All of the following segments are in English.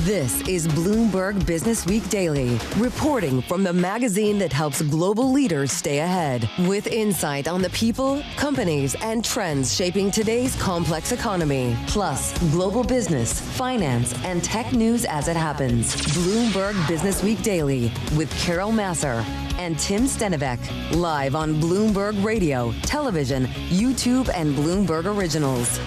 This is Bloomberg Businessweek Daily, reporting from the magazine that helps global leaders stay ahead, with insight on the people, companies, and trends shaping today's complex economy, plus global business, finance, and tech news as it happens. Bloomberg Businessweek Daily with Carol Massar and Tim Stenovec, live on Bloomberg Radio, television, YouTube, and Bloomberg Originals.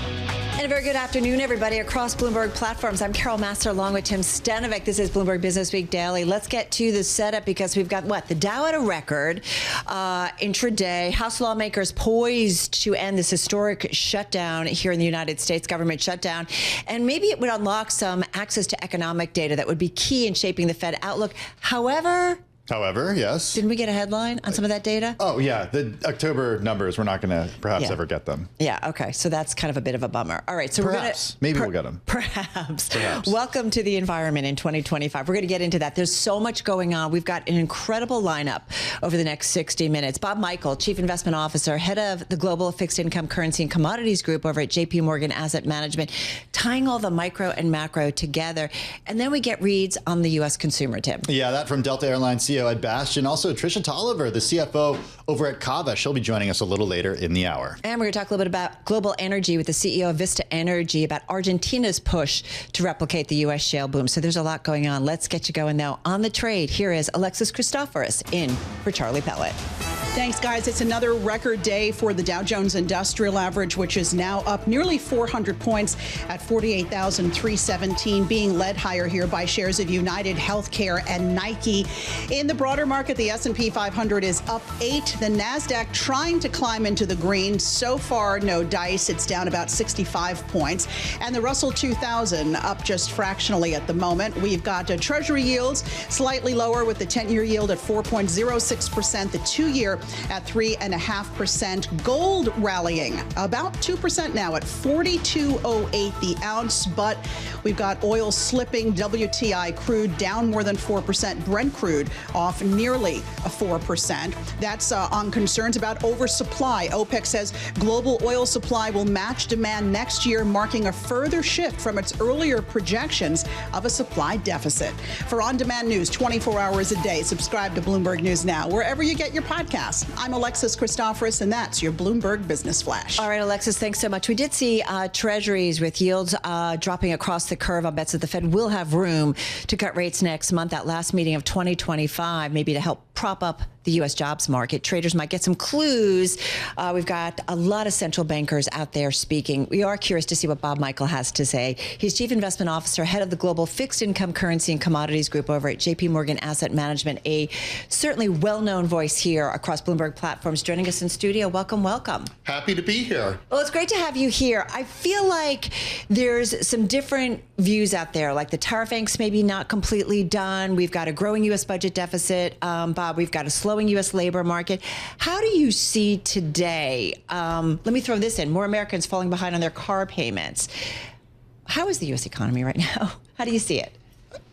And a very good afternoon, everybody, across Bloomberg platforms. I'm Carol Massar along with Tim Stenovec. This is Bloomberg Businessweek Daily. Let's get to the setup because we've got, the Dow at a record intraday. House lawmakers poised to end this historic shutdown here in the United States, government shutdown. And maybe it would unlock some access to economic data that would be key in shaping the Fed outlook. However, yes. Didn't we get a headline on some of that data? Oh, yeah. The October numbers, we're not going to perhaps ever get them. Yeah, okay. So that's kind of a bit of a bummer. All right. So maybe we'll get them. Perhaps. Welcome to the environment in 2025. We're going to get into that. There's so much going on. We've got an incredible lineup over the next 60 minutes. Bob Michele, Chief Investment Officer, head of the Global Fixed Income Currency and Commodities Group over at JPMorgan Asset Management, tying all the micro and macro together. And then we get reads on the U.S. consumer, Tim. Yeah, that from Delta Airlines CEO at Bastian. Also, Tricia Tolivar, the CFO over at Cava. She'll be joining us a little later in the hour. And we're going to talk a little bit about global energy with the CEO of Vista Energy, about Argentina's push to replicate the U.S. shale boom. So there's a lot going on. Let's get you going, though. On the trade, here is Alexis Christoforous in for Charlie Pellet. Thanks, guys. It's another record day for the Dow Jones Industrial Average, which is now up nearly 400 points at 48,317, being led higher here by shares of United Healthcare and Nike. In the broader market, the S&P 500 is up 8. The NASDAQ trying to climb into the green. So far, no dice. It's down about 65 points. And the Russell 2000 up just fractionally at the moment. We've got Treasury yields slightly lower with the 10-year yield at 4.06%, the 2-year at 3.5%. Gold rallying about 2% now at $42.08 the ounce, but we've got oil slipping. WTI crude down more than 4%. Brent crude off nearly 4%. That's on concerns about oversupply. OPEC says global oil supply will match demand next year, marking a further shift from its earlier projections of a supply deficit. For on-demand news 24 hours a day, subscribe to Bloomberg News Now, wherever you get your podcasts. I'm Alexis Christoforous, and that's your Bloomberg Business Flash. All right, Alexis, thanks so much. We did see treasuries with yields dropping across the curve on bets that the Fed will have room to cut rates next month, that last meeting of 2025, maybe to help prop up the U.S. jobs market. Traders might get some clues. We've got a lot of central bankers out there speaking. We are curious to see what Bob Michele has to say. He's Chief Investment Officer, head of the Global Fixed Income Currency and Commodities Group over at JPMorgan Asset Management, a certainly well-known voice here across Bloomberg platforms, joining us in studio. Welcome, welcome. Happy to be here. Well, it's great to have you here. I feel like there's some different views out there, like the tariff angst maybe not completely done. We've got a growing U.S. budget deficit, Bob. We've got a slowing U.S. labor market. How do you see today? Let me throw this in. More Americans falling behind on their car payments. How is the U.S. economy right now? How do you see it?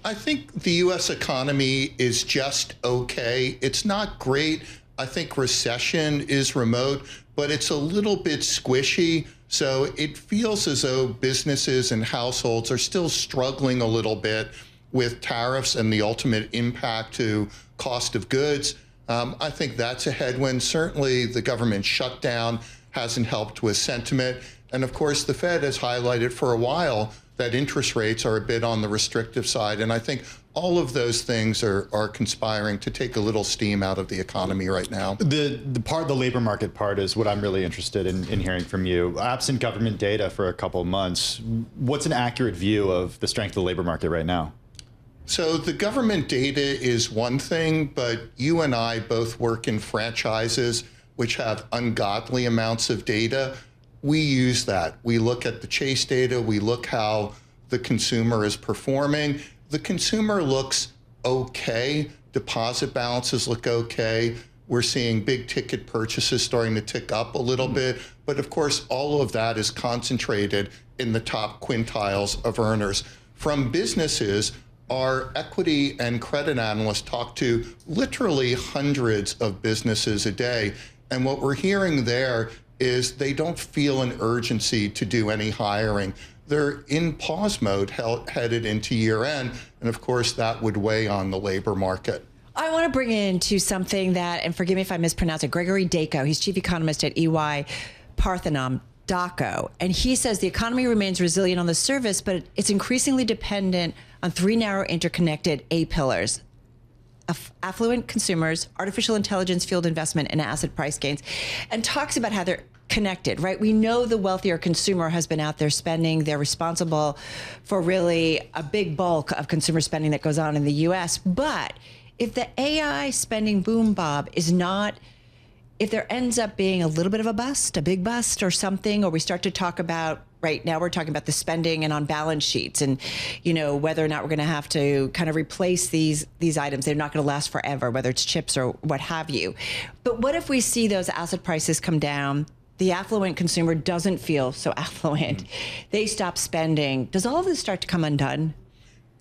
I think the U.S. economy is just okay. It's not great. I think recession is remote, but it's a little bit squishy. So it feels as though businesses and households are still struggling a little bit with tariffs and the ultimate impact to cost of goods. I think that's a headwind. Certainly the government shutdown hasn't helped with sentiment. And of course, the Fed has highlighted for a while that interest rates are a bit on the restrictive side. And I think all of those things are conspiring to take a little steam out of the economy right now. The labor market part is what I'm really interested in hearing from you. Absent government data for a couple of months, what's an accurate view of the strength of the labor market right now? So the government data is one thing, but you and I both work in franchises which have ungodly amounts of data. We use that. We look at the Chase data. We look how the consumer is performing. The consumer looks okay. Deposit balances look okay. We're seeing big ticket purchases starting to tick up a little bit. But of course, all of that is concentrated in the top quintiles of earners. From businesses, our equity and credit analysts talk to literally hundreds of businesses a day. And what we're hearing there is they don't feel an urgency to do any hiring. they're in pause mode headed into year end. And of course, that would weigh on the labor market. I want to bring into something that, and forgive me if I mispronounce it, Gregory Daco. He's chief economist at EY Parthenon, Daco. And he says the economy remains resilient on the surface, but it's increasingly dependent on three narrow interconnected A pillars: affluent consumers, artificial intelligence-fueled investment, and asset price gains, and talks about how they're connected, right? We know the wealthier consumer has been out there spending. They're responsible for really a big bulk of consumer spending that goes on in the U.S. But if the AI spending boom, Bob, is not, if there ends up being a little bit of a bust, a big bust or something, or we start to talk about, right now we're talking about the spending and on balance sheets and, you know, whether or not we're going to have to kind of replace these items. They're not going to last forever, whether it's chips or what have you. But what if we see those asset prices come down? The affluent consumer doesn't feel so affluent. They stop spending. Does all of this start to come undone?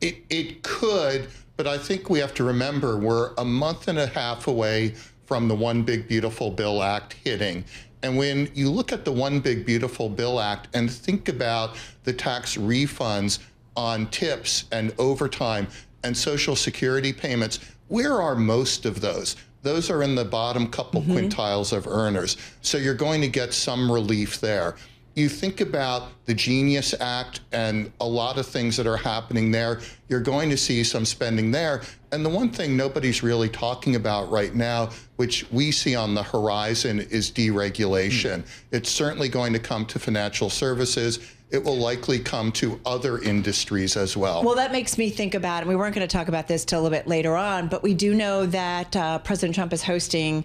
It could, but I think we have to remember we're a month and a half away from the One Big Beautiful Bill Act hitting. And when you look at the One Big Beautiful Bill Act and think about the tax refunds on tips and overtime and Social Security payments, where are most of those? Those are in the bottom couple quintiles of earners. So you're going to get some relief there. You think about the Genius Act and a lot of things that are happening there, you're going to see some spending there. And the one thing nobody's really talking about right now, which we see on the horizon, is deregulation. It's certainly going to come to financial services. It will likely come to other industries as well. Well, that makes me think about, and we weren't going to talk about this till a little bit later on, but we do know that President Trump is hosting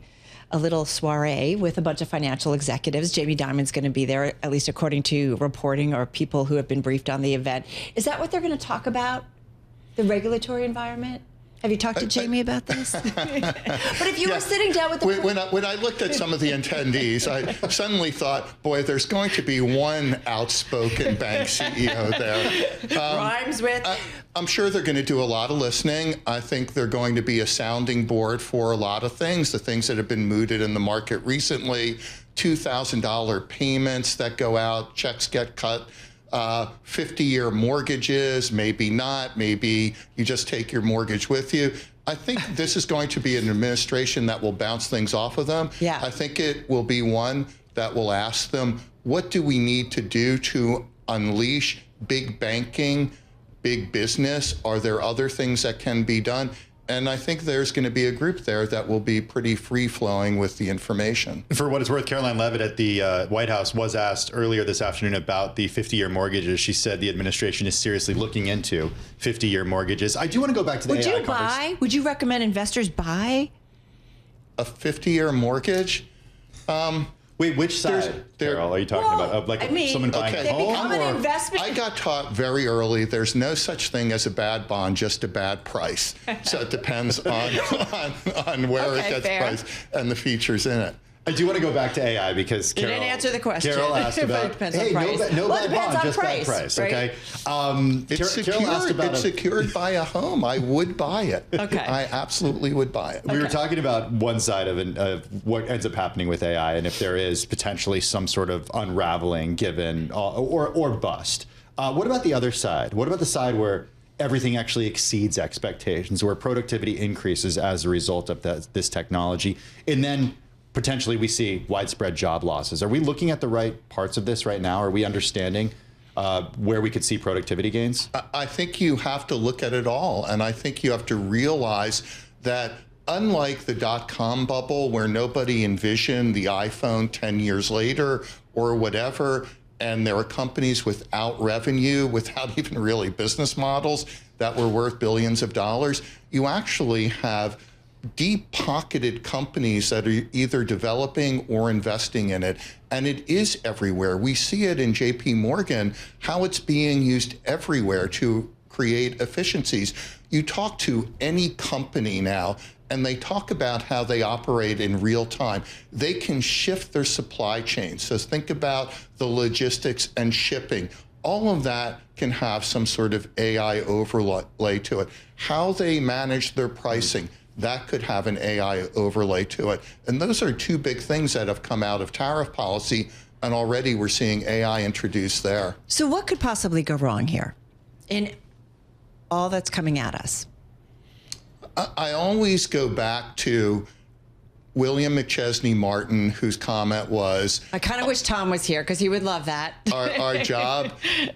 a little soiree with a bunch of financial executives. Jamie Dimon's going to be there, at least according to reporting or people who have been briefed on the event. Is that what they're going to talk about? The regulatory environment? Have you talked to Jamie about this? But if you were sitting down with the... When I looked at some of the attendees, I suddenly thought, boy, there's going to be one outspoken bank CEO there. Rhymes with... I'm sure they're going to do a lot of listening. I think they're going to be a sounding board for a lot of things, the things that have been mooted in the market recently, $2,000 payments that go out, checks get cut, 50-year mortgages, maybe not, maybe you just take your mortgage with you. I think this is going to be an administration that will bounce things off of them. Yeah. I think it will be one that will ask them, what do we need to do to unleash big banking, big business? Are there other things that can be done? And I think there's going to be a group there that will be pretty free-flowing with the information. For what it's worth, Caroline Leavitt at the White House was asked earlier this afternoon about the 50-year mortgages. She said the administration is seriously looking into 50-year mortgages. I do want to go back to the Would AI you buy? Would you recommend investors buy a 50-year mortgage? Wait, which side, Carol, are you talking about? Like someone buying a home? Become an investment. I got taught very early there's no such thing as a bad bond, just a bad price. So it depends on where it gets priced and the features in it. I do want to go back to AI because Carol, you didn't answer the question. Carol asked about, hey, no bad bond, just bad price, right? Okay? It's secured by a home. I would buy it. Okay. I absolutely would buy it. We were talking about one side of what ends up happening with AI and if there is potentially some sort of unraveling given or bust. What about the other side? What about the side where everything actually exceeds expectations, where productivity increases as a result of this technology, and then potentially we see widespread job losses? Are we looking at the right parts of this right now? Are we understanding where we could see productivity gains? I think you have to look at it all. And I think you have to realize that unlike the dot-com bubble where nobody envisioned the iPhone 10 years later or whatever, and there are companies without revenue, without even really business models that were worth billions of dollars, you actually have deep-pocketed companies that are either developing or investing in it. And it is everywhere. We see it in JPMorgan, how it's being used everywhere to create efficiencies. You talk to any company now, and they talk about how they operate in real time. They can shift their supply chain. So think about the logistics and shipping. All of that can have some sort of AI overlay to it. How they manage their pricing, that could have an AI overlay to it. And those are two big things that have come out of tariff policy. And already we're seeing AI introduced there. So what could possibly go wrong here in all that's coming at us? I always go back to William McChesney Martin, whose comment was, I kind of wish Tom was here because he would love that. our job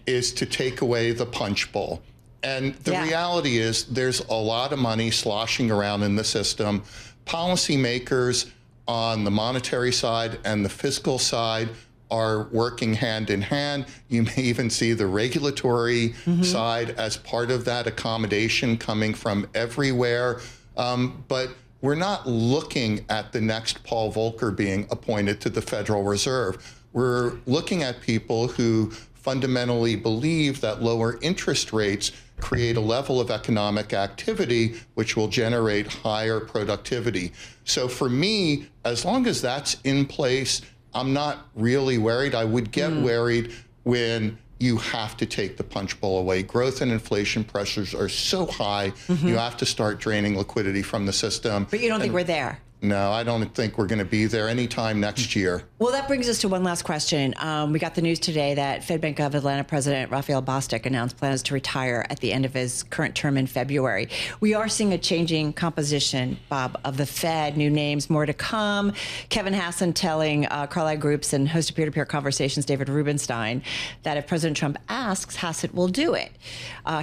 is to take away the punch bowl. And the reality is there's a lot of money sloshing around in the system. Policymakers on the monetary side and the fiscal side are working hand in hand. You may even see the regulatory side as part of that accommodation coming from everywhere. But we're not looking at the next Paul Volcker being appointed to the Federal Reserve. We're looking at people who fundamentally believe that lower interest rates create a level of economic activity which will generate higher productivity. So for me, as long as that's in place, I'm not really worried. I would get worried when you have to take the punch bowl away. Growth and inflation pressures are so high, you have to start draining liquidity from the system. But you don't think we're there? No, I don't think we're going to be there anytime next year. Well, that brings us to one last question. We got the news today that Fed Bank of Atlanta President Raphael Bostic announced plans to retire at the end of his current term in February. We are seeing a changing composition, Bob, of the Fed, new names, more to come. Kevin Hassan telling Carlyle Groups and host of peer-to-peer conversations, David Rubenstein, that if President Trump asks, Hassan will do it.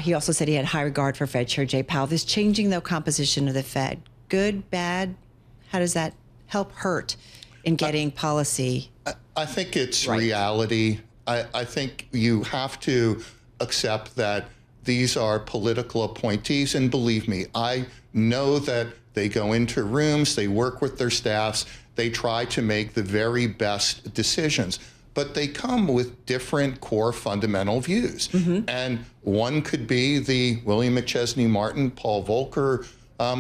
He also said he had high regard for Fed Chair Jay Powell. This changing, though, composition of the Fed, good, bad? How does that help hurt in getting policy? I think it's reality. I think you have to accept that these are political appointees. And believe me, I know that they go into rooms, they work with their staffs, they try to make the very best decisions. But they come with different core fundamental views. And one could be the William McChesney Martin, Paul Volcker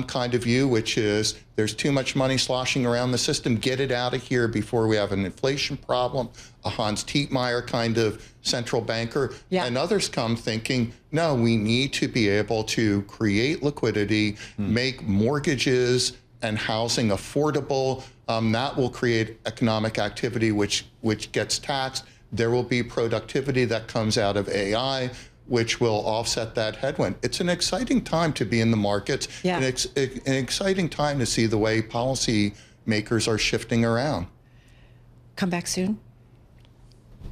kind of view, which is there's too much money sloshing around the system, get it out of here before we have an inflation problem, a Hans Tietmeyer kind of central banker. And others come thinking, no, we need to be able to create liquidity, make mortgages and housing affordable. That will create economic activity, which gets taxed. There will be productivity that comes out of AI, which will offset that headwind. It's an exciting time to be in the markets. And it's an exciting time to see the way policy makers are shifting around. Come back soon?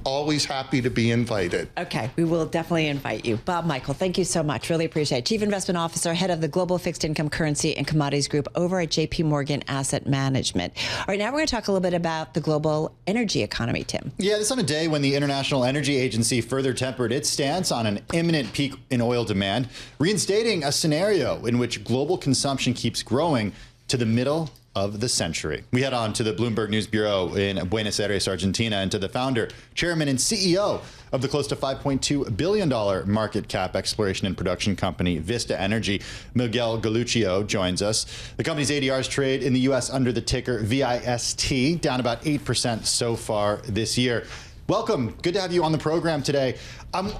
Always happy to be invited. Okay, we will definitely invite you. Bob Michael, thank you so much. Really appreciate it. Chief Investment Officer, head of the Global Fixed Income Currency and Commodities Group over at JPMorgan Asset Management. All right, now we're going to talk a little bit about the global energy economy, Tim. Yeah, this on a day when the International Energy Agency further tempered its stance on an imminent peak in oil demand, reinstating a scenario in which global consumption keeps growing to the middle of the century. We head on to the Bloomberg News Bureau in Buenos Aires, Argentina, and to the founder, chairman, and CEO of the close to $5.2 billion market cap exploration and production company, Vista Energy. Miguel Galuccio joins us. The company's ADRs trade in the U.S. under the ticker VIST, down about 8% so far this year. Welcome. Good to have you on the program today. I'm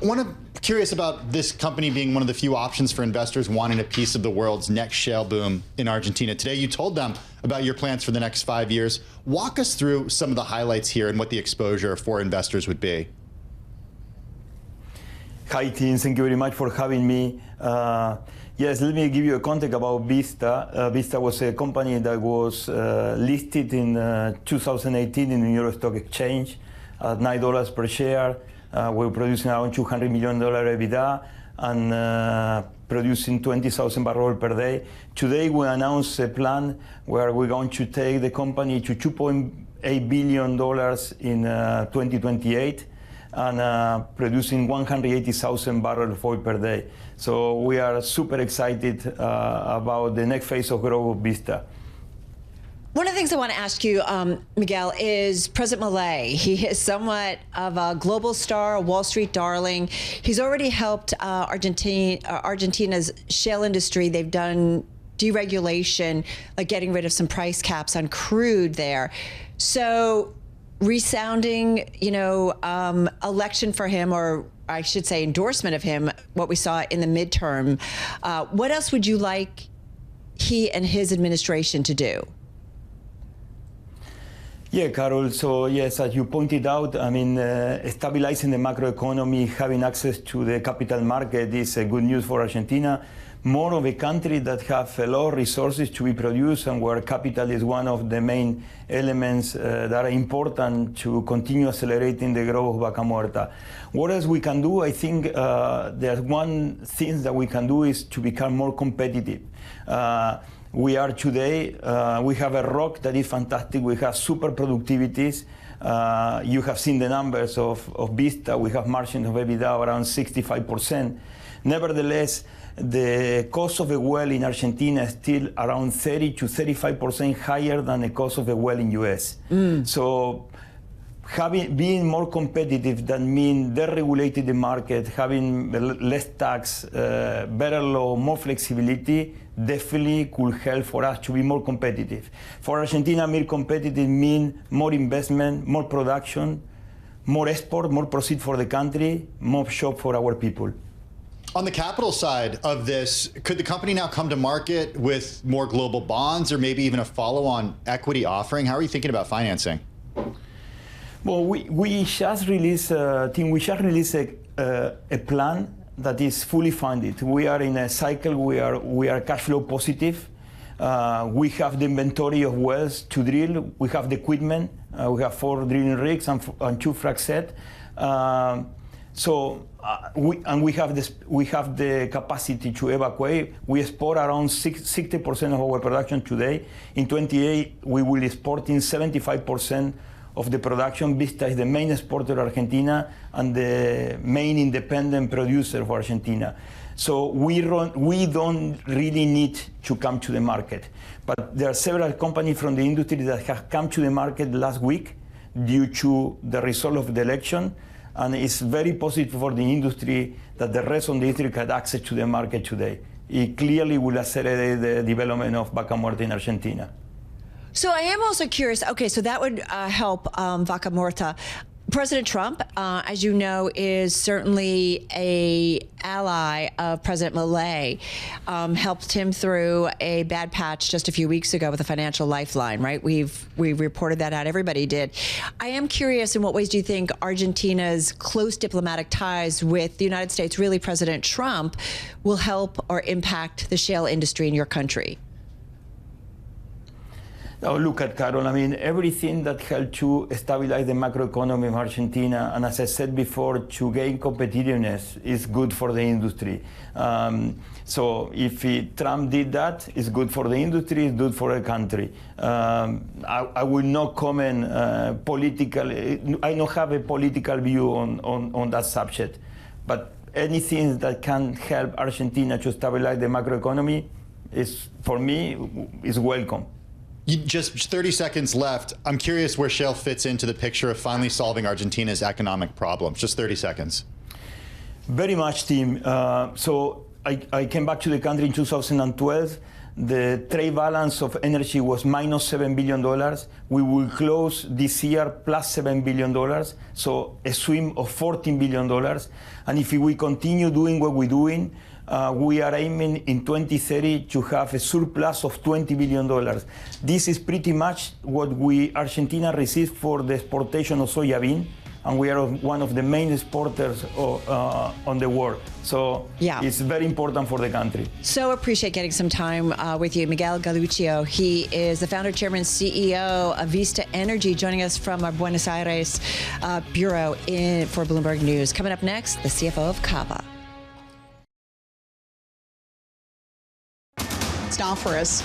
curious about this company being one of the few options for investors wanting a piece of the world's next shale boom in Argentina. Today, you told them about your plans for the next 5 years. Walk us through some of the highlights here and what the exposure for investors would be. Hi, team. Thank you very much for having me. Yes, let me give you a context about Vista. Vista was a company that was listed in 2018 in the New York Stock Exchange at $9 per share. We're producing around $200 million EBITDA and producing 20,000 barrels per day. Today, we announced a plan where we're going to take the company to $2.8 billion in 2028 and producing 180,000 barrels of oil per day. So we are super excited about the next phase of growth of Vista. One of the things I want to ask you, Miguel, is President Milei. He is somewhat of a global star, a Wall Street darling. He's already helped Argentina's shale industry. They've done deregulation, like getting rid of some price caps on crude there. So resounding, election for him, or I should say endorsement of him, what we saw in the midterm. What else would you like he and his administration to do? Yeah, Carol. So yes, as you pointed out, I mean, stabilizing the macroeconomy, having access to the capital market is good news for Argentina. More of a country that have a lot of resources to be produced and where capital is one of the main elements that are important to continue accelerating the growth of Vaca Muerta. What else we can do? I think there's one thing that we can do is to become more competitive. We are today, we have a rock that is fantastic. We have super productivities. You have seen the numbers of Vista. We have margins of EBITDA around 65%. Nevertheless, the cost of a well in Argentina is still around 30 to 35% higher than the cost of a well in US. So being more competitive, that means deregulating the market, having less tax, better law, more flexibility, definitely could help for us to be more competitive. For Argentina, more competitive means more investment, more production, more export, more proceed for the country, more job for our people. On the capital side of this, could the company now come to market with more global bonds or maybe even a follow-on equity offering? How are you thinking about financing? Well, we just released a plan that is fully funded. We are in a cycle where we are cash flow positive. We have the inventory of wells to drill. We have the equipment. We have 4 drilling rigs and 2 frac sets. We have the capacity to evacuate. We export around 60% of our production today. In 28, we will export in 75% of the production. Vista is the main exporter of Argentina and the main independent producer for Argentina. So we don't really need to come to the market. But there are several companies from the industry that have come to the market last week due to the result of the election. And it's very positive for the industry that the rest of the industry had access to the market today. It clearly will accelerate the development of Vaca Muerta in Argentina. So I am also curious, okay, so that would help Vaca Muerta. President Trump, as you know, is certainly an ally of President Milei. Helped him through a bad patch just a few weeks ago with a financial lifeline, right? We've reported that out. Everybody did. I am curious, in what ways do you think Argentina's close diplomatic ties with the United States, really President Trump, will help or impact the shale industry in your country? Now look at Carol, I mean, everything that helped to stabilize the macroeconomy of Argentina, and as I said before, to gain competitiveness is good for the industry. So if Trump did that, it's good for the industry, it's good for the country. I will not comment politically, I don't have a political view on that subject, but anything that can help Argentina to stabilize the macroeconomy is, for me, is welcome. Just 30 seconds left. I'm curious where Shale fits into the picture of finally solving Argentina's economic problems. Just 30 seconds. Very much, Tim. So I came back to the country in 2012. The trade balance of energy was minus $7 billion. We will close this year plus $7 billion. So a swing of $14 billion. And if we continue doing what we're doing, we are aiming in 2030 to have a surplus of $20 billion. This is pretty much what Argentina receives for the exportation of soybean, and we are one of the main exporters on the world. So yeah, it's very important for the country. So appreciate getting some time with you. Miguel Galuccio, he is the founder, chairman, CEO of Vista Energy, joining us from our Buenos Aires bureau for Bloomberg News. Coming up next, the CFO of Cava. Christoforous.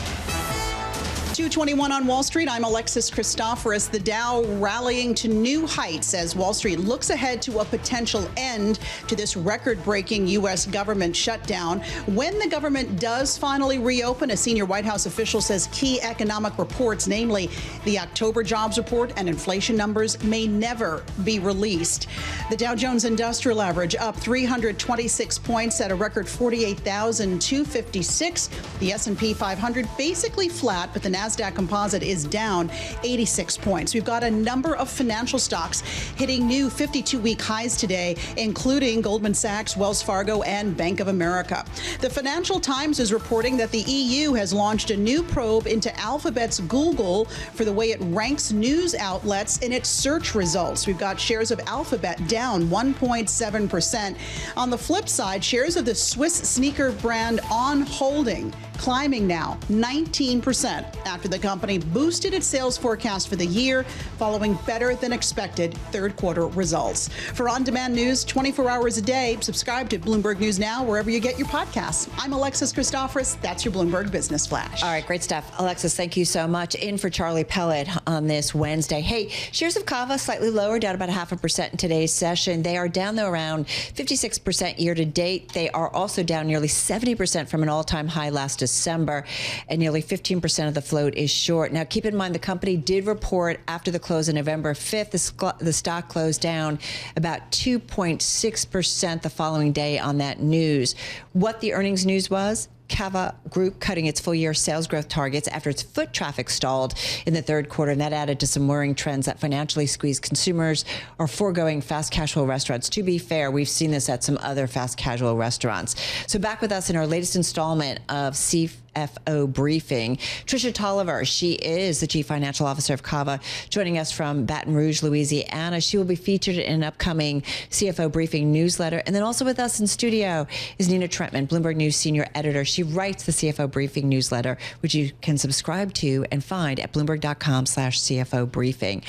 2:21 on Wall Street. I'm Alexis Christoforous. The Dow rallying to new heights as Wall Street looks ahead to a potential end to this record-breaking U.S. government shutdown. When the government does finally reopen, a senior White House official says key economic reports, namely the October jobs report and inflation numbers, may never be released. The Dow Jones Industrial Average up 326 points at a record 48,256. The S&P 500 basically flat, but the NASDAQ Composite is down 86 points. We've got a number of financial stocks hitting new 52-week highs today, including Goldman Sachs, Wells Fargo, and Bank of America. The Financial Times is reporting that the EU has launched a new probe into Alphabet's Google for the way it ranks news outlets in its search results. We've got shares of Alphabet down 1.7%. On the flip side, shares of the Swiss sneaker brand On Holding climbing now 19% after the company boosted its sales forecast for the year following better than expected third quarter results. For on-demand news 24 hours a day, subscribe to Bloomberg News Now wherever you get your podcasts. I'm Alexis Christoforous. That's your Bloomberg Business Flash. All right, great stuff. Alexis, thank you so much. In for Charlie Pellet on this Wednesday. Hey, shares of Cava slightly lower, down about 0.5% in today's session. They are down, though, around 56% year to date. They are also down nearly 70% from an all-time high last December, and nearly 15% of the float is short. Now, keep in mind, the company did report after the close on November 5th. The stock closed down about 2.6% the following day on that news. What the earnings news was? Cava Group cutting its full-year sales growth targets after its foot traffic stalled in the third quarter, and that added to some worrying trends that financially squeezed consumers are foregoing fast casual restaurants. To be fair, we've seen this at some other fast casual restaurants. So back with us in our latest installment of CFO Briefing, Tricia Tolivar. She is the Chief Financial Officer of Cava, joining us from Baton Rouge, Louisiana. She will be featured in an upcoming CFO Briefing newsletter. And then also with us in studio is Nina Trentman, Bloomberg News Senior Editor. She writes the CFO Briefing newsletter, which you can subscribe to and find at bloomberg.com/CFO Briefing.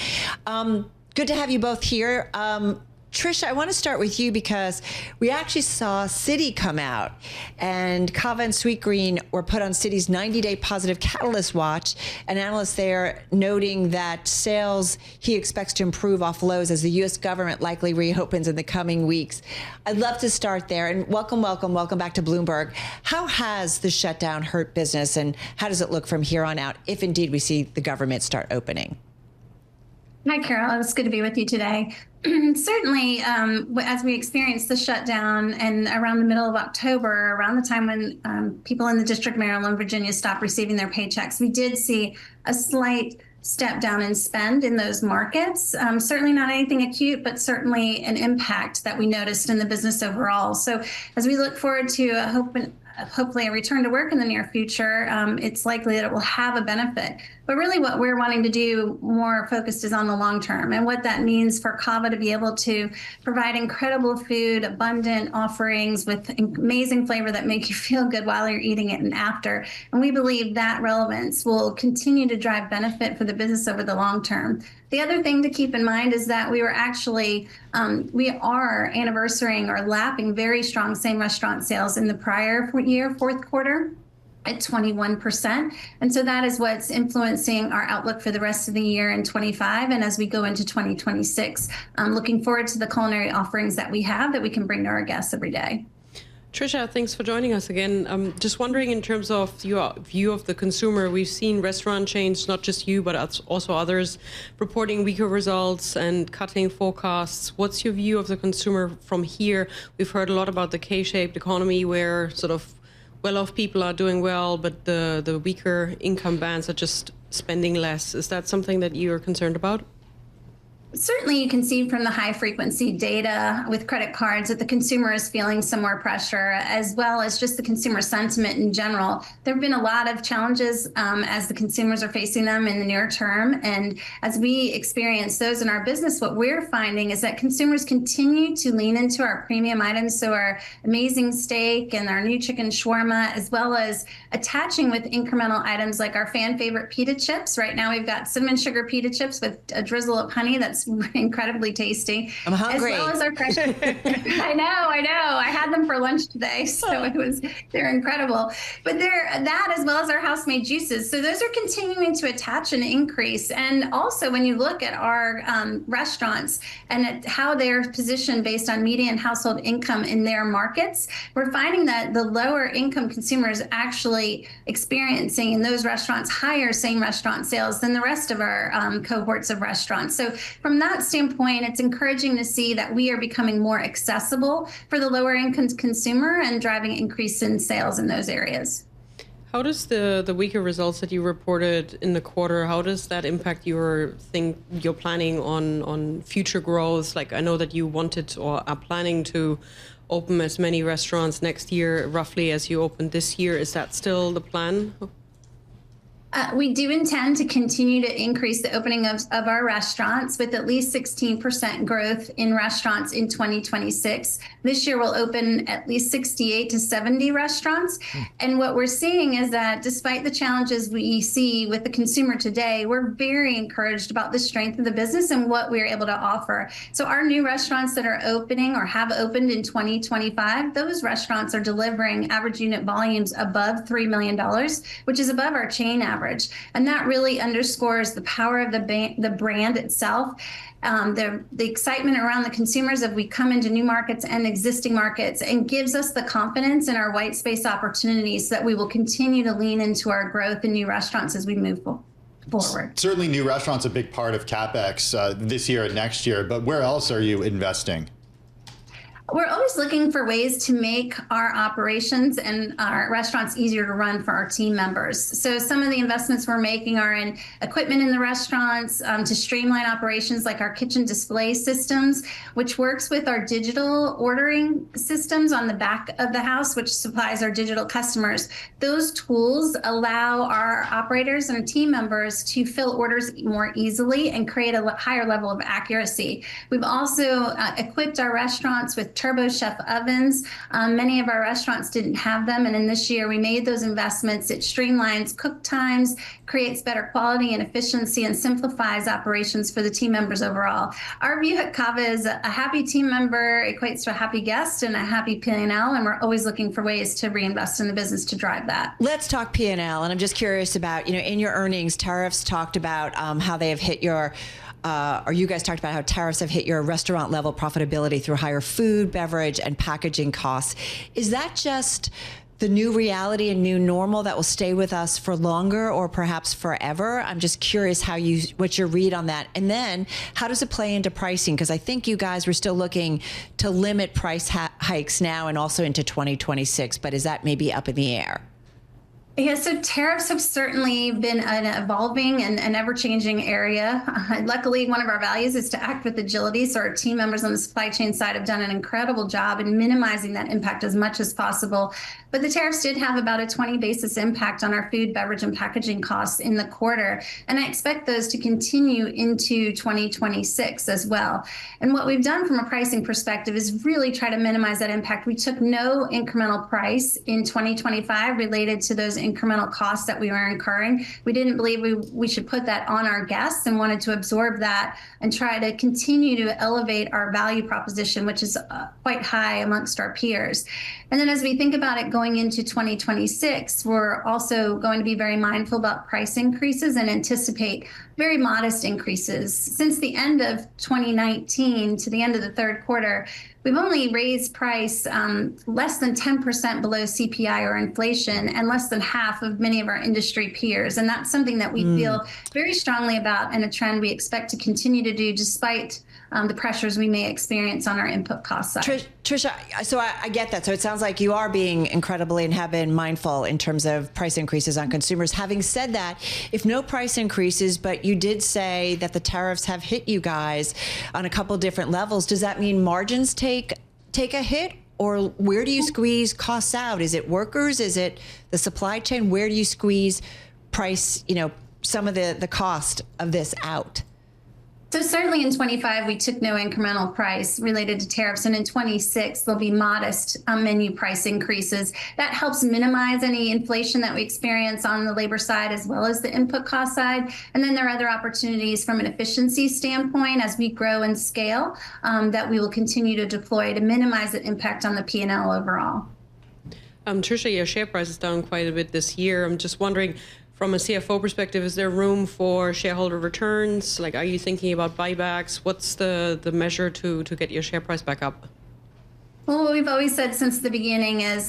Good to have you both here. Tricia, I want to start with you because we actually saw Citi come out, and Cava and Sweetgreen were put on Citi's 90-day positive catalyst watch. An analyst there noting that sales he expects to improve off lows as the U.S. government likely reopens in the coming weeks. I'd love to start there, and welcome back to Bloomberg. How has the shutdown hurt business, and how does it look from here on out if indeed we see the government start opening? Hi, Carol. It's good to be with you today. Certainly, as we experienced the shutdown and around the middle of October, around the time when people in the District of Maryland, Virginia stopped receiving their paychecks, we did see a slight step down in spend in those markets. Certainly not anything acute, but certainly an impact that we noticed in the business overall. So as we look forward to hopefully a return to work in the near future, it's likely that it will have a benefit. But really what we're wanting to do more focused is on the long term, and what that means for Cava to be able to provide incredible food, abundant offerings with amazing flavor that make you feel good while you're eating it and after. And we believe that relevance will continue to drive benefit for the business over the long term. The other thing to keep in mind is that we are anniversarying or lapping very strong same restaurant sales in the prior year, fourth quarter, at 21%. And so that is what's influencing our outlook for the rest of the year in 25. And as we go into 2026, looking forward to the culinary offerings that we have that we can bring to our guests every day. Tricia, thanks for joining us again. Just wondering, in terms of your view of the consumer, we've seen restaurant chains, not just you, but also others, reporting weaker results and cutting forecasts. What's your view of the consumer from here? We've heard a lot about the K-shaped economy, where sort of well-off people are doing well, but the weaker income bands are just spending less. Is that something that you're concerned about? Certainly, you can see from the high frequency data with credit cards that the consumer is feeling some more pressure, as well as just the consumer sentiment in general. There have been a lot of challenges as the consumers are facing them in the near term. And as we experience those in our business, what we're finding is that consumers continue to lean into our premium items. So our amazing steak and our new chicken shawarma, as well as attaching with incremental items like our fan favorite pita chips. Right now, we've got cinnamon sugar pita chips with a drizzle of honey that's incredibly tasty. I'm hungry. As well as our fresh. I know. I had them for lunch today, so they're incredible. But that, as well as our house-made juices. So those are continuing to attach and increase. And also, when you look at our restaurants and at how they're positioned based on median household income in their markets, we're finding that the lower income consumers actually experiencing in those restaurants higher same restaurant sales than the rest of our cohorts of restaurants. So from that standpoint, it's encouraging to see that we are becoming more accessible for the lower income consumer and driving increase in sales in those areas. How does the weaker results that you reported in the quarter, how does that impact your planning on future growth? Like, I know that you wanted or are planning to open as many restaurants next year, roughly as you opened this year. Is that still the plan? We do intend to continue to increase the opening of our restaurants with at least 16% growth in restaurants in 2026. This year we'll open at least 68 to 70 restaurants. And what we're seeing is that despite the challenges we see with the consumer today, we're very encouraged about the strength of the business and what we're able to offer. So our new restaurants that are opening or have opened in 2025, those restaurants are delivering average unit volumes above $3 million, which is above our chain average. And that really underscores the power of the brand itself, the excitement around the consumers as we come into new markets and existing markets, and gives us the confidence in our white space opportunities that we will continue to lean into our growth in new restaurants as we move forward. Certainly new restaurants a big part of CapEx this year and next year, but where else are you investing? We're always looking for ways to make our operations and our restaurants easier to run for our team members. So some of the investments we're making are in equipment in the restaurants to streamline operations, like our kitchen display systems, which works with our digital ordering systems on the back of the house, which supplies our digital customers. Those tools allow our operators and team members to fill orders more easily and create a higher level of accuracy. We've also equipped our restaurants with turbo chef ovens. Many of our restaurants didn't have them, and in this year we made those investments. It streamlines cook times, creates better quality and efficiency, and simplifies operations for the team members overall. Our view at Cava is a happy team member equates to a happy guest and a happy P&L, and we're always looking for ways to reinvest in the business to drive that. Let's talk P&L, and I'm just curious about, in your earnings, tariffs talked about how they have hit your or you guys talked about how tariffs have hit your restaurant level profitability through higher food, beverage, and packaging costs. Is that just the new reality and new normal that will stay with us for longer or perhaps forever? I'm just curious what your read on that. And then how does it play into pricing? Because I think you guys were still looking to limit price hikes now and also into 2026, but is that maybe up in the air? Yeah, so tariffs have certainly been an evolving and an ever-changing area. Luckily, one of our values is to act with agility, so our team members on the supply chain side have done an incredible job in minimizing that impact as much as possible. But the tariffs did have about a 20 basis impact on our food, beverage, and packaging costs in the quarter, and I expect those to continue into 2026 as well. And what we've done from a pricing perspective is really try to minimize that impact. We took no incremental price in 2025 related to those incremental costs that we were incurring. We didn't believe we should put that on our guests and wanted to absorb that and try to continue to elevate our value proposition, which is quite high amongst our peers. And then as we think about it going into 2026, we're also going to be very mindful about price increases and anticipate very modest increases. Since the end of 2019 to the end of the third quarter, we've only raised price less than 10% below CPI or inflation and less than half of many of our industry peers. And that's something that we feel very strongly about and a trend we expect to continue to do despite the pressures we may experience on our input cost side. Tricia, so I get that. So it sounds like you are being incredibly and have been mindful in terms of price increases on consumers. Having said that, if no price increases, but you did say that the tariffs have hit you guys on a couple different levels, does that mean margins take a hit? Or where do you squeeze costs out? Is it workers? Is it the supply chain? Where do you squeeze price, some of the cost of this out? So certainly in 25, we took no incremental price related to tariffs. And in 26, there'll be modest menu price increases. That helps minimize any inflation that we experience on the labor side as well as the input cost side. And then there are other opportunities from an efficiency standpoint as we grow and scale that we will continue to deploy to minimize the impact on the P&L overall. Tricia, your share price is down quite a bit this year. I'm just wondering, from a CFO perspective, is there room for shareholder returns? Like, are you thinking about buybacks? What's the measure to get your share price back up? Well, what we've always said since the beginning is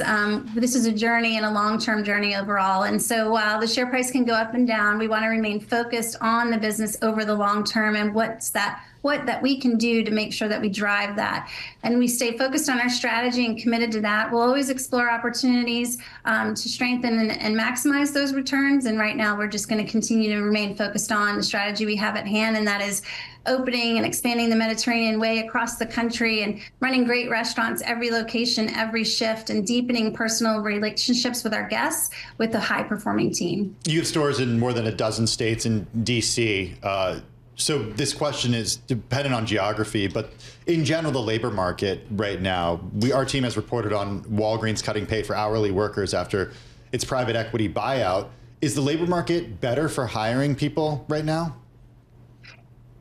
this is a journey and a long-term journey overall. And so while the share price can go up and down, we want to remain focused on the business over the long term and what's that that we can do to make sure that we drive that. And we stay focused on our strategy and committed to that. We'll always explore opportunities to strengthen and maximize those returns. And right now, we're just going to continue to remain focused on the strategy we have at hand, and that is opening and expanding the Mediterranean way across the country and running great restaurants, every location, every shift, and deepening personal relationships with our guests with a high-performing team. You have stores in more than a dozen states in D.C., so this question is dependent on geography, but in general, the labor market right now, our team has reported on Walgreens cutting pay for hourly workers after its private equity buyout. Is the labor market better for hiring people right now?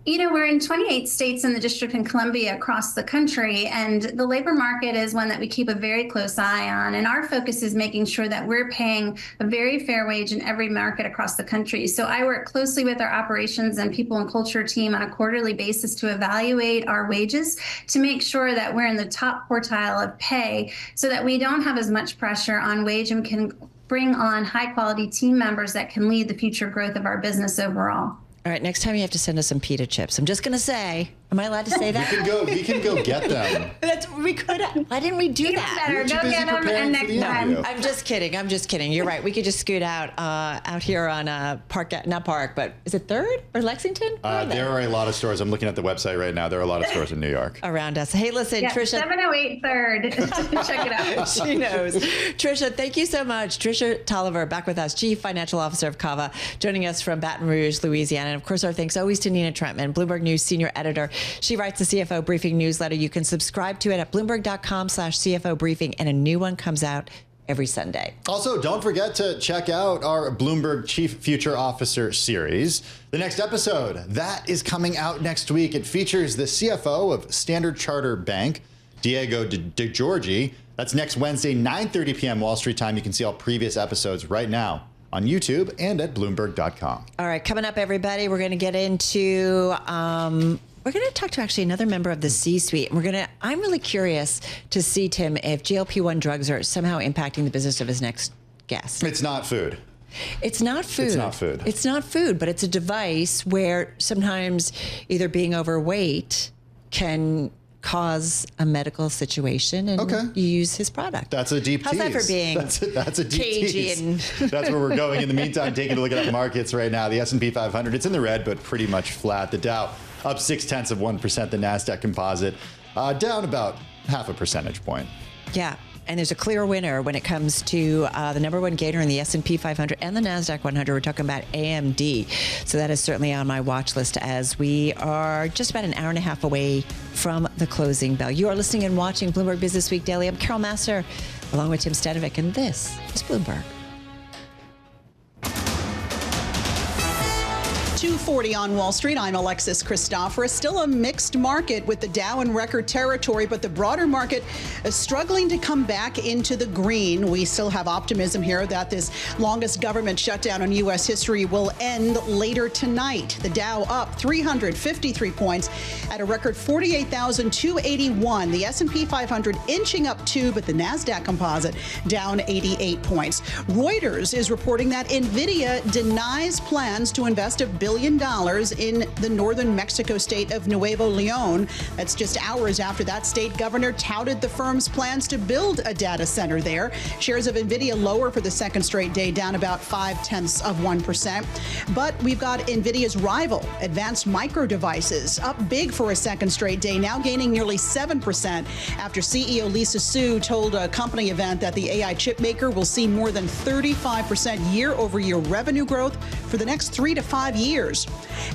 You know, we're in 28 states in the District of Columbia across the country, and the labor market is one that we keep a very close eye on. And our focus is making sure that we're paying a very fair wage in every market across the country. So I work closely with our operations and people and culture team on a quarterly basis to evaluate our wages to make sure that we're in the top quartile of pay so that we don't have as much pressure on wage and can bring on high quality team members that can lead the future growth of our business overall. All right, next time you have to send us some pita chips. I'm just going to say, am I allowed to say that? We can go get them. We could. Why didn't we do that? Better. Go get them, and next time. I'm just kidding. You're right. We could just scoot out here on but is it 3rd or Lexington? There are a lot of stores. I'm looking at the website right now. There are a lot of stores in New York. Around us. Hey, listen, Tricia. 708 3rd. Check it out. She knows. Tricia, thank you so much. Tricia Tolivar back with us, Chief Financial Officer of Cava, joining us from Baton Rouge, Louisiana. And of course, our thanks always to Nina Trentman, Bloomberg News Senior Editor. She writes the CFO Briefing newsletter. You can subscribe to it at Bloomberg.com/CFO Briefing, and a new one comes out every Sunday. Also, don't forget to check out our Bloomberg Chief Future Officer series. The next episode, that is coming out next week. It features the CFO of Standard Chartered Bank, Diego DeGiorgi. That's next Wednesday, 9:30 p.m. Wall Street time. You can see all previous episodes right now on YouTube and at Bloomberg.com. All right, coming up, everybody, we're going to get into, we're going to talk to actually another member of the C-suite. I'm really curious to see, Tim, if GLP-1 drugs are somehow impacting the business of his next guest. It's not food. It's not food. It's not food. It's not food, but it's a device where sometimes either being overweight can cause a medical situation, and you use his product. That's a deep tease. How's that for being that's a deep cagey tease. That's where we're going. In the meantime, taking a look at markets right now. The S&P 500, it's in the red, but pretty much flat. The Dow up 0.6%. The NASDAQ composite down about 0.5 percentage point. Yeah. And there's a clear winner when it comes to the number one gainer in the S&P 500 and the NASDAQ 100. We're talking about AMD. So that is certainly on my watch list as we are just about an hour and a half away from the closing bell. You are listening and watching Bloomberg Businessweek Daily. I'm Carol Massar, along with Tim Stenovec, and this is Bloomberg. 2:40 on Wall Street. I'm Alexis Christoforous. Still a mixed market with the Dow in record territory, but the broader market is struggling to come back into the green. We still have optimism here that this longest government shutdown in U.S. history will end later tonight. The Dow up 353 points at a record 48,281. The S&P 500 inching up 2, but the NASDAQ composite down 88 points. Reuters is reporting that NVIDIA denies plans to invest $1 billion in the northern Mexico state of Nuevo León. That's just hours after that state governor touted the firm's plans to build a data center there. Shares of NVIDIA lower for the second straight day, down about 0.5%. But we've got NVIDIA's rival, Advanced Micro Devices, up big for a second straight day, now gaining nearly 7% after CEO Lisa Su told a company event that the AI chip maker will see more than 35% year-over-year revenue growth for the next 3 to 5 years.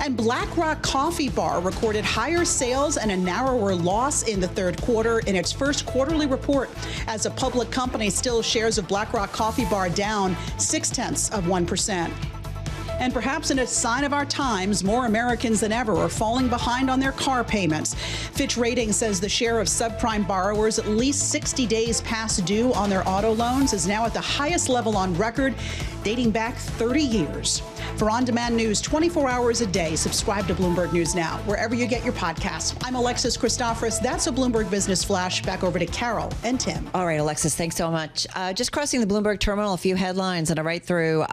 And BlackRock Coffee Bar recorded higher sales and a narrower loss in the third quarter in its first quarterly report. As a public company, still shares of BlackRock Coffee Bar down 0.6%. And perhaps in a sign of our times, more Americans than ever are falling behind on their car payments. Fitch Ratings says the share of subprime borrowers at least 60 days past due on their auto loans is now at the highest level on record, dating back 30 years. For on-demand news 24 hours a day, subscribe to Bloomberg News Now, wherever you get your podcasts. I'm Alexis Christoforous. That's a Bloomberg Business Flash. Back over to Carol and Tim. All right, Alexis, thanks so much. Just crossing the Bloomberg terminal, a few headlines and a right through,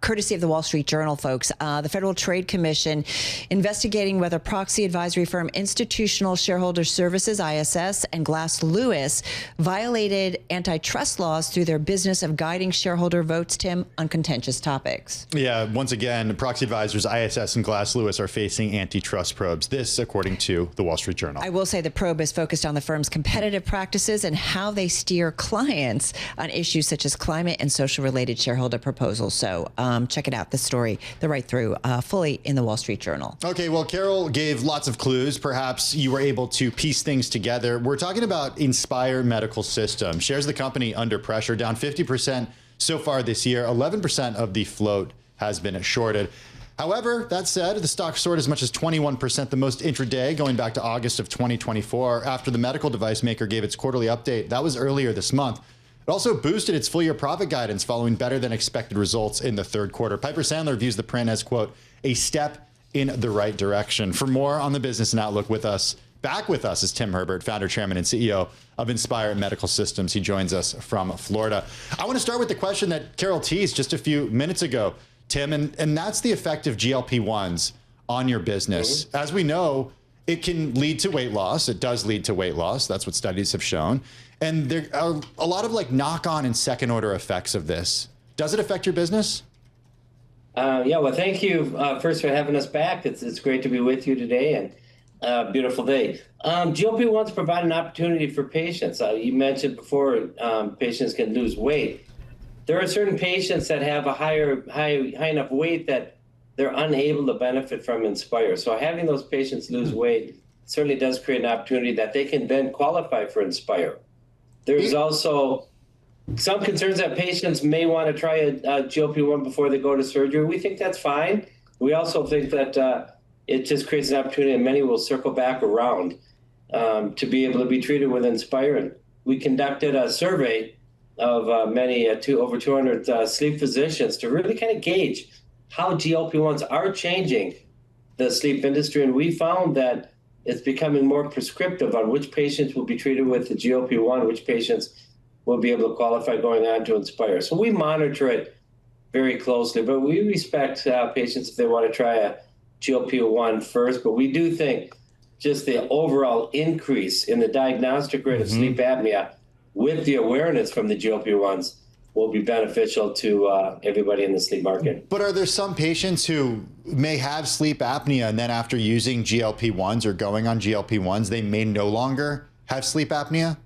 courtesy of the Wall Street Journal, folks. The Federal Trade Commission investigating whether proxy advisory firm Institutional Shareholder Services, ISS, and Glass Lewis violated antitrust laws through their business of guiding shareholder votes, Tim, on contentious topics. Yeah, once again, proxy advisors ISS and Glass Lewis are facing antitrust probes. This, according to the Wall Street Journal. I will say the probe is focused on the firm's competitive practices and how they steer clients on issues such as climate and social-related shareholder proposals. So check it out, the story, the right through, fully in the Wall Street Journal. Okay, well, Carol gave lots of clues. Perhaps you were able to piece things together. We're talking about Inspire Medical System. Shares of the company under pressure, down 50% so far this year. 11% of the float has been shorted. However, that said, the stock soared as much as 21% the most intraday, going back to August of 2024, after the medical device maker gave its quarterly update. That was earlier this month. It also boosted its full-year profit guidance following better than expected results in the third quarter. Piper Sandler views the print as, quote, a step in the right direction. For more on the business and outlook back with us is Tim Herbert, founder, chairman, and CEO of Inspire Medical Systems. He joins us from Florida. I want to start with the question that Carol teased just a few minutes ago, Tim, and that's the effect of GLP-1s on your business. As we know, it can lead to weight loss. It does lead to weight loss. That's what studies have shown. And there are a lot of like knock-on and second-order effects of this. Does it affect your business? Yeah, well, thank you first for having us back. It's great to be with you today, and beautiful day. GLP-1s provide an opportunity for patients. You mentioned before patients can lose weight. There are certain patients that have a high enough weight that they're unable to benefit from Inspire. So having those patients lose weight certainly does create an opportunity that they can then qualify for Inspire. There's also some concerns that patients may want to try a GLP-1 before they go to surgery. We think that's fine. We also think that it just creates an opportunity, and many will circle back around to be able to be treated with Inspire. And we conducted a survey of over 200 sleep physicians to really kind of gauge how GLP-1s are changing the sleep industry. And we found that it's becoming more prescriptive on which patients will be treated with the GLP-1, which patients will be able to qualify going on to Inspire. So we monitor it very closely, but we respect patients if they want to try a GLP-1 first. But we do think just the overall increase in the diagnostic rate of sleep apnea with the awareness from the GLP-1s will be beneficial to everybody in the sleep market. But are there some patients who may have sleep apnea and then after using GLP-1s or going on GLP-1s, they may no longer have sleep apnea?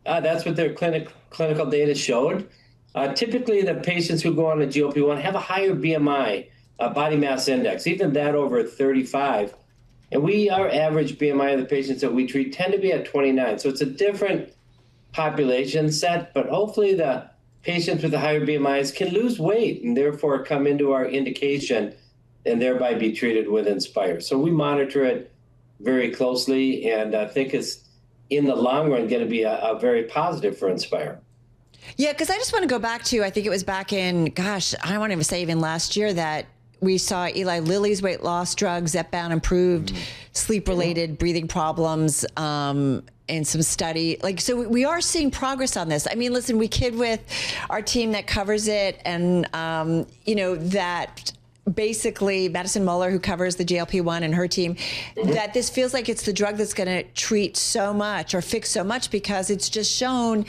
That's what their clinical data showed. Typically, the patients who go on a GLP-1 have a higher BMI, body mass index, even that over 35. And our average BMI of the patients that we treat tend to be at 29. So it's a different population set, but hopefully the patients with the higher BMIs can lose weight and therefore come into our indication and thereby be treated with Inspire. So we monitor it very closely, and I think it's in the long run going to be a very positive for Inspire. Yeah, because I just want to go back to, I think it was back in, I don't want to say even last year, that we saw Eli Lilly's weight loss drug, Zepbound, improved sleep-related breathing problems in some study. So we are seeing progress on this. I mean, listen, we kid with our team that covers it, and, that basically Madison Muller, who covers the GLP-1, and her team, that this feels like it's the drug that's going to treat so much or fix so much because it's just shown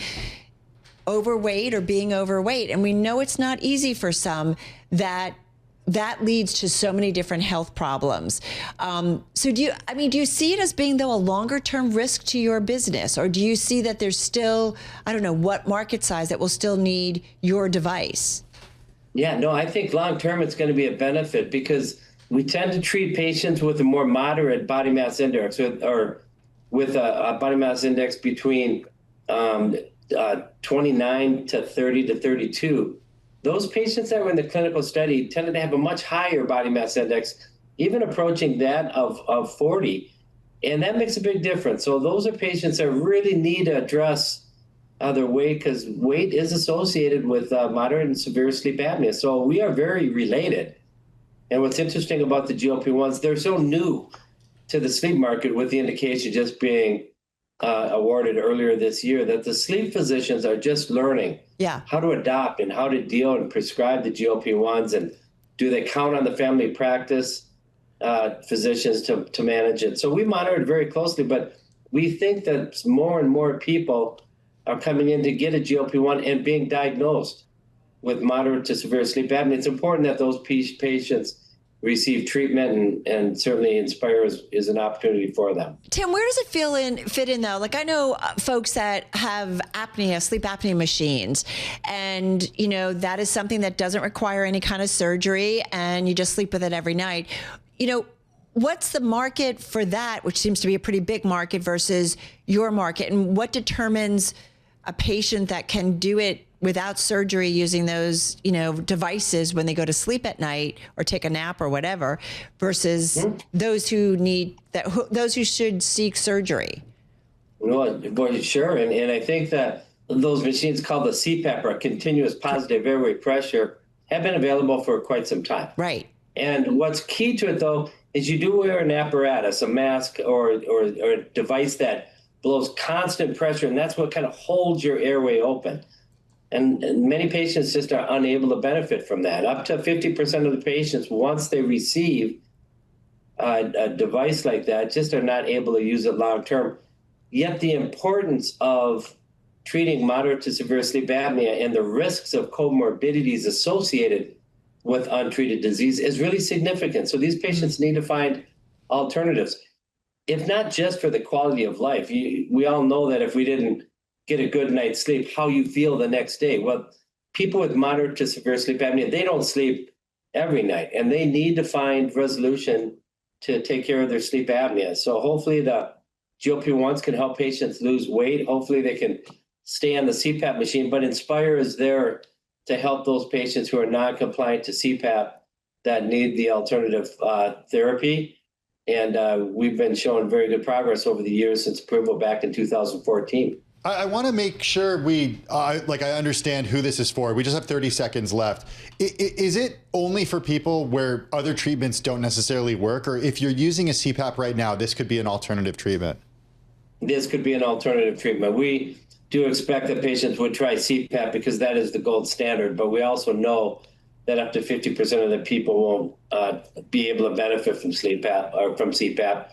overweight or being overweight. And we know it's not easy for some, that leads to so many different health problems. So do you see it as being, though, a longer term risk to your business? Or do you see that there's still, I don't know, what market size that will still need your device? Yeah, no, I think long term it's going to be a benefit because we tend to treat patients with a more moderate body mass index or with a body mass index between 29 to 30 to 32. Those patients that were in the clinical study tended to have a much higher body mass index, even approaching that of 40. And that makes a big difference. So those are patients that really need to address their weight because weight is associated with moderate and severe sleep apnea. So we are very related. And what's interesting about the GLP-1s, they're so new to the sleep market with the indication just being awarded earlier this year that the sleep physicians are just learning how to adopt and how to deal and prescribe the GLP-1s and Do they count on the family practice physicians to manage it? So we monitor it very closely, but we think that more and more people are coming in to get a GLP-1 and being diagnosed with moderate to severe sleep apnea. It's important that those patients receive treatment, and certainly Inspire is an opportunity for them. Tim, where does it fit in though? Like, I know folks that have apnea, sleep apnea machines, and that is something that doesn't require any kind of surgery, and you just sleep with it every night. What's the market for that, which seems to be a pretty big market, versus your market, and what determines a patient that can do it without surgery using those, devices when they go to sleep at night or take a nap or whatever, versus those who should seek surgery? Well, sure. And I think that those machines called the CPAP, or continuous positive airway pressure, have been available for quite some time. Right. And what's key to it, though, is you do wear an apparatus, a mask, or a device that blows constant pressure, and that's what kind of holds your airway open. And many patients just are unable to benefit from that. Up to 50% of the patients, once they receive a device like that, just are not able to use it long term. Yet the importance of treating moderate to severe sleep apnea and the risks of comorbidities associated with untreated disease is really significant. So these patients need to find alternatives, if not just for the quality of life. We all know that if we didn't get a good night's sleep, how you feel the next day. Well, people with moderate to severe sleep apnea, they don't sleep every night, and they need to find resolution to take care of their sleep apnea. So hopefully the GLP-1s can help patients lose weight. Hopefully they can stay on the CPAP machine, but Inspire is there to help those patients who are non-compliant to CPAP that need the alternative therapy. And we've been showing very good progress over the years since approval back in 2014. I want to make sure I understand who this is for. We just have 30 seconds left. Is it only for people where other treatments don't necessarily work? Or if you're using a CPAP right now, this could be an alternative treatment? This could be an alternative treatment. We do expect that patients would try CPAP because that is the gold standard, but we also know that up to 50% of the people won't be able to benefit from CPAP.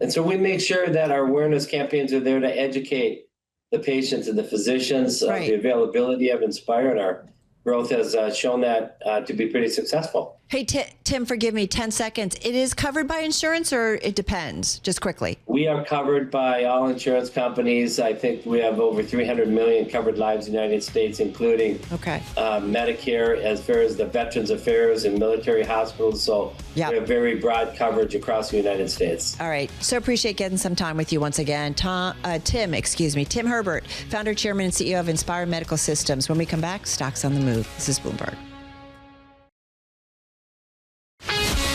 And so we make sure that our awareness campaigns are there to educate the patients and the physicians, the availability of Inspire, and our growth has shown that to be pretty successful. Hey, Tim, forgive me, 10 seconds. It is covered by insurance, or it depends? Just quickly. We are covered by all insurance companies. I think we have over 300 million covered lives in the United States, including Medicare, as far as the Veterans Affairs and military hospitals. So we have very broad coverage across the United States. All right. So appreciate getting some time with you once again. Tim Herbert, founder, chairman, and CEO of Inspire Medical Systems. When we come back, stocks on the move. This is Bloomberg.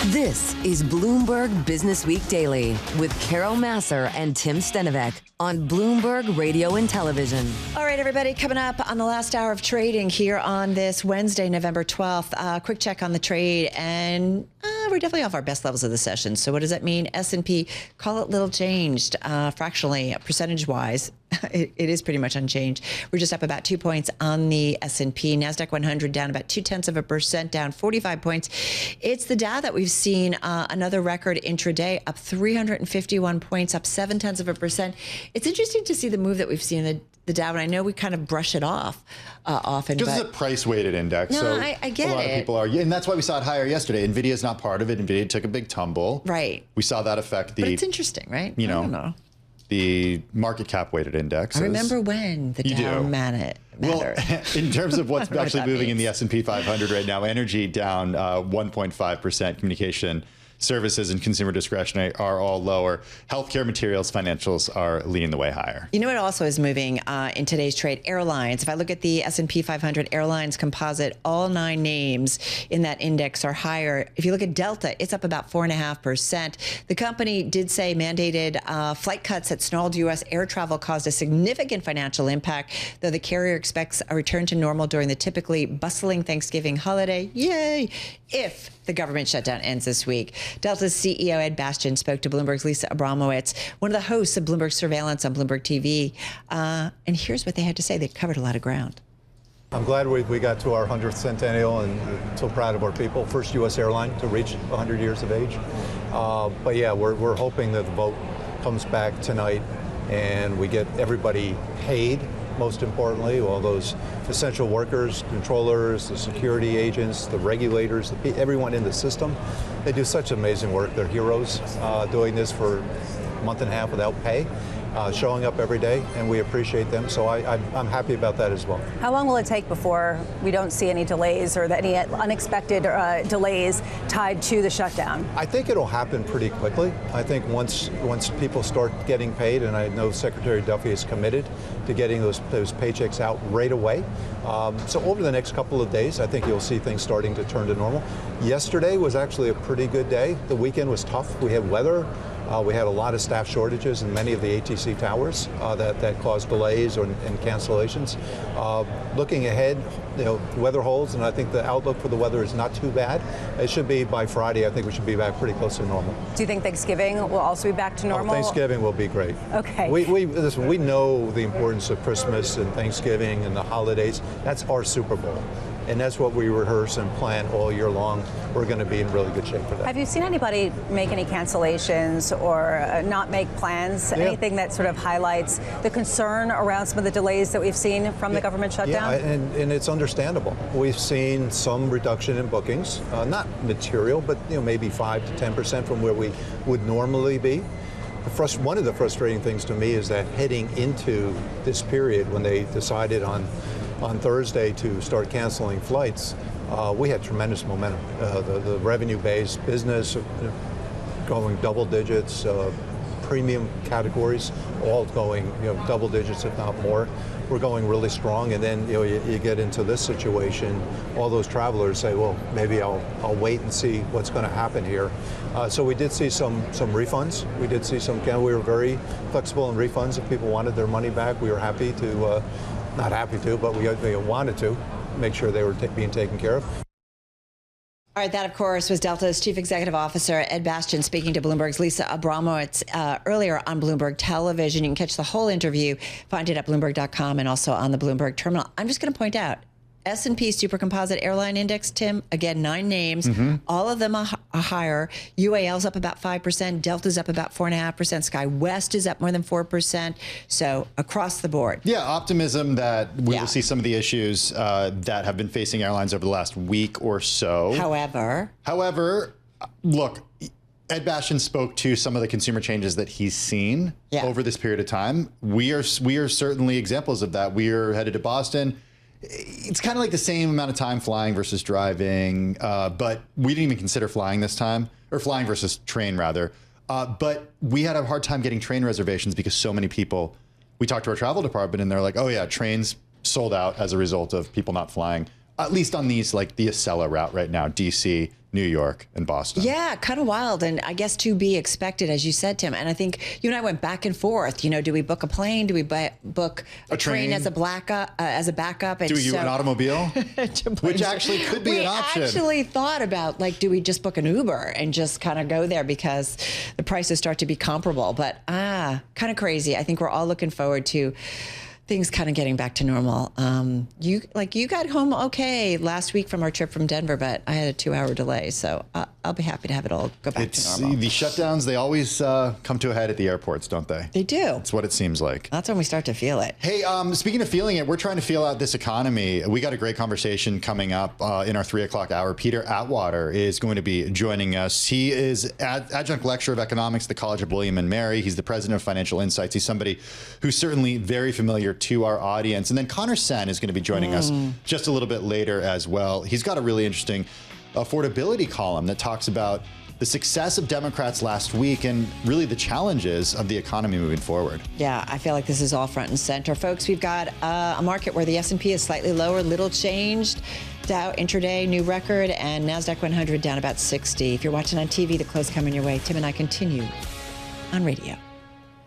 This is Bloomberg Businessweek Daily with Carol Massar and Tim Stenovec on Bloomberg Radio and Television. All right, everybody, coming up on the last hour of trading here on this Wednesday, November 12th. Quick check on the trade, and we're definitely off our best levels of the session. So what does that mean? S&P, call it little changed, fractionally, percentage-wise. It is pretty much unchanged. We're just up about 2 points on the S&P. NASDAQ 100 down about 0.2%, down 45 points. It's the Dow that we've seen another record intraday, up 351 points, up 0.7%. It's interesting to see the move that we've seen in the Dow, and I know we kind of brush it off often. Because it's a price-weighted index. No, so I get it. A lot of people are, and that's why we saw it higher yesterday. NVIDIA's not part of it. NVIDIA took a big tumble. Right. We saw that affect the... But it's interesting, right? I don't know. The market cap weighted index. I remember when the Dow mattered. Well, in terms of what's actually moving in the S&P 500 right now, energy down 1.5%, communication services and consumer discretionary are all lower. Healthcare, materials, financials are leading the way higher. You know what also is moving in today's trade? Airlines. If I look at the S&P 500 airlines composite, all 9 names in that index are higher. If you look at Delta, it's up about 4.5%. The company did say mandated flight cuts that snarled U.S. air travel caused a significant financial impact, though the carrier expects a return to normal during the typically bustling Thanksgiving holiday. Yay! If the government shutdown ends this week. Delta's CEO, Ed Bastian, spoke to Bloomberg's Lisa Abramowicz, one of the hosts of Bloomberg Surveillance on Bloomberg TV. And here's what they had to say. They covered a lot of ground. I'm glad we got to our 100th centennial and so proud of our people. First U.S. airline to reach 100 years of age. But yeah, we're hoping that the vote comes back tonight and we get everybody paid, most importantly, all those essential workers, controllers, the security agents, the regulators, everyone in the system. They do such amazing work. They're heroes doing this for a month and a half without pay. Showing up every day, and we appreciate them. So I'm happy about that as well. How long will it take before we don't see any delays or any unexpected delays tied to the shutdown? I think it'll happen pretty quickly. I think once people start getting paid, and I know Secretary Duffy is committed to getting those paychecks out right away. So over the next couple of days, I think you'll see things starting to turn to normal. Yesterday was actually a pretty good day. The weekend was tough. We had weather. We had a lot of staff shortages in many of the ATC towers that caused delays and cancellations. Looking ahead, weather holds, and I think the outlook for the weather is not too bad. It should be by Friday. I think we should be back pretty close to normal. Do you think Thanksgiving will also be back to normal? Thanksgiving will be great. Okay. Listen, we know the importance of Christmas and Thanksgiving and the holidays. That's our Super Bowl. And that's what we rehearse and plan all year long. We're going to be in really good shape for that. Have you seen anybody make any cancellations or not make plans? Yeah. Anything that sort of highlights the concern around some of the delays that we've seen from the government shutdown? Yeah, and it's understandable. We've seen some reduction in bookings, not material, but maybe 5 to 10% from where we would normally be. One of the frustrating things to me is that heading into this period, when they decided on Thursday to start canceling flights, we had tremendous momentum. The revenue-based business going double digits, premium categories all going double digits, if not more. We're going really strong, and then you get into this situation. All those travelers say, "Well, maybe I'll wait and see what's going to happen here." So we did see some refunds. We did see some. We were very flexible in refunds. If people wanted their money back, we were happy to. Not happy to, but we wanted to make sure they were being taken care of. All right, that, of course, was Delta's Chief Executive Officer, Ed Bastian, speaking to Bloomberg's Lisa Abramowicz earlier on Bloomberg Television. You can catch the whole interview, find it at Bloomberg.com and also on the Bloomberg terminal. I'm just going to point out, S&P Supercomposite Airline Index, Tim, again, 9 names. All of them are higher. UAL's up about 5%. Delta's up about 4.5%. SkyWest is up more than 4%. So across the board. Yeah, optimism that we will see some of the issues that have been facing airlines over the last week or so. However, look, Ed Bastian spoke to some of the consumer changes that he's seen over this period of time. We are certainly examples of that. We are headed to Boston. It's kind of like the same amount of time flying versus driving, but we didn't even consider flying this time, or flying versus train rather. But we had a hard time getting train reservations because so many people, we talked to our travel department and they're like, oh yeah, trains sold out as a result of people not flying, at least on these, like the Acela route right now, DC, New York, and Boston. Yeah, kind of wild, and I guess to be expected, as you said, Tim. And I think you and I went back and forth. Do we book a plane? Do we book a train as a backup? And do you an automobile? Which actually could be an option. We actually thought about, do we just book an Uber and just kind of go there because the prices start to be comparable? But kind of crazy. I think we're all looking forward to things kind of getting back to normal. You got home okay last week from our trip from Denver, but I had a 2-hour delay, so I'll be happy to have it all go back to normal. The shutdowns, they always come to a head at the airports, don't they? They do. That's what it seems like. That's when we start to feel it. Hey, speaking of feeling it, we're trying to feel out this economy. We got a great conversation coming up in our 3 o'clock hour. Peter Atwater is going to be joining us. He is adjunct lecturer of economics at the College of William and Mary. He's the president of Financial Insights. He's somebody who's certainly very familiar to our audience. And then Connor Sen is going to be joining us just a little bit later as well. He's got a really interesting affordability column that talks about the success of Democrats last week and really the challenges of the economy moving forward. Yeah, I feel like this is all front and center. Folks, we've got a market where the S&P is slightly lower, little changed. Dow intraday, new record, and NASDAQ 100 down about 60. If you're watching on TV, the close coming your way. Tim and I continue on radio.